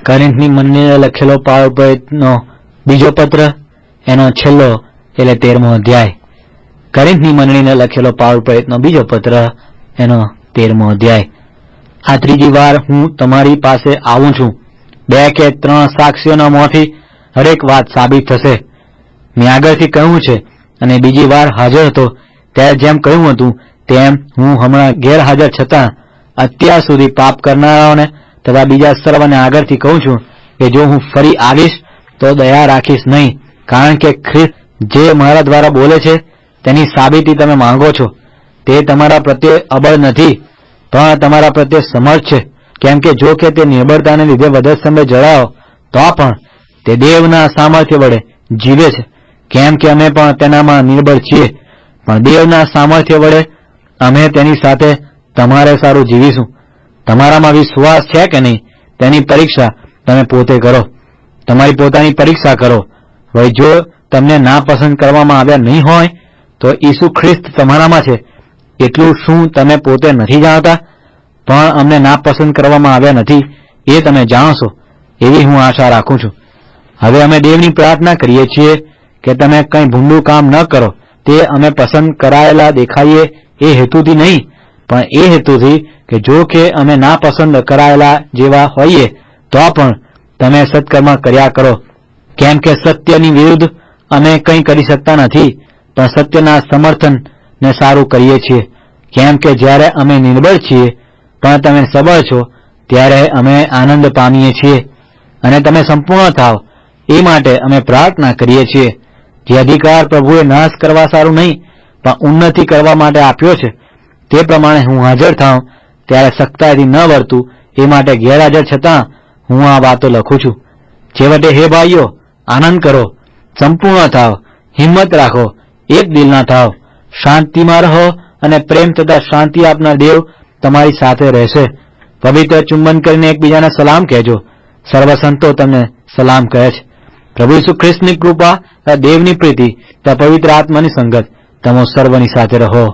કોરિન્થની મંડળીને લખેલો પાવલનો બીજો પત્ર, એનો છેલ્લો એટલે 13મો અધ્યાય. કોરિન્થની મંડળીને લખેલો પાવલનો બીજો પત્ર, એનો 13મો અધ્યાય. આ ત્રીજી વાર હું તમારી પાસે આવું છું. 2 કે 3 સાક્ષીઓના મોંથી હરેક વાત સાબિત થશે. મેં આગળથી કહ્યું છે અને બીજી વાર હાજર હતો ત્યારે જેમ કહ્યું હતું તેમ હું હમણાં ગેરહાજર છતાં અત્યાર સુધી પાપ કરનારાઓને તથા બીજા સર્વને આગળથી કહું છું કે જો હું ફરી આવીશ તો દયા રાખીશ નહીં, કારણ કે ખ્રિસ્ત જે મારા દ્વારા બોલે છે તેની સાબિતી તમે માંગો છો. તે તમારા પ્રત્યે અબળ નથી પણ તમારા પ્રત્યે સમર્થ છે. કેમ કે જો કે તે નિર્બળતાને લીધે વધુ સમય જળાયો તો પણ તે દેવના સામર્થ્ય વડે જીવે છે. કેમ કે અમે પણ તેનામાં નિર્બળ છીએ, પણ દેવના સામર્થ્ય વડે અમે તેની સાથે તમારે સારું જીવીશું. તમારામાં વિશ્વાસ છે કે નહીં તેની પરીક્ષા તમે પોતે કરો. તમારી પોતાની પરીક્ષા કરો. વળી જો તમને નાપસંદ કરવામાં આવ્યા નહીં હોય તો ઈસુ ખ્રિસ્ત તમારામાં છે એટલું શું તમે પોતે નથી જાણતા? પણ અમને નાપસંદ કરવામાં આવ્યા નથી એ તમે જાણો છો, એવી હું આશા રાખું છું. હવે અમે દેવની પ્રાર્થના કરીએ છીએ કે તમે કંઈ ભૂંડું કામ ન કરો. તે અમે પસંદ કરાયેલા દેખાઈએ એ હેતુથી નહીં, પણ એ હેતુથી કે જો કે અમે નાપસંદ કરાયેલા જેવા હોઈએ તો પણ તમે સત્કર્મ કર્યા કરો. કેમ કે સત્યની વિરુદ્ધ અમે કંઈ કરી શકતા નથી, પણ સત્યના સમર્થનને સારું કરીએ છીએ. કેમ કે જ્યારે અમે નિર્બળ છીએ પણ તમે સબળ છો ત્યારે અમે આનંદ પામીએ છીએ અને તમે સંપૂર્ણ થાવ એ માટે અમે પ્રાર્થના કરીએ છીએ. જે અધિકાર પ્રભુએ નાશ કરવા સારું નહીં પણ ઉન્નતિ કરવા માટે આપ્યો છે તે પ્રમાણે હું હાજર થાઉં ત્યારે સખ્તાઈથી ન વર્તું એ માટે ગેરહાજર છતાં હું આ વાતો લખું છું. છેવટે હે ભાઈઓ, આનંદ કરો, સંપૂર્ણ થાવ, હિંમત રાખો, એક દિલના થાવ, શાંતિમાં રહો અને પ્રેમ તથા શાંતિ આપનાર દેવ તમારી સાથે રહેશે. પવિત્ર ચુંબન કરીને એકબીજાને સલામ કહેજો. સર્વ સંતો તમને સલામ કહે છે. પ્રભુ ઈસુ ખ્રિસ્તની કૃપા, દેવની પ્રીતિ તથા પવિત્ર આત્માની સંગત તમો સર્વની સાથે રહો.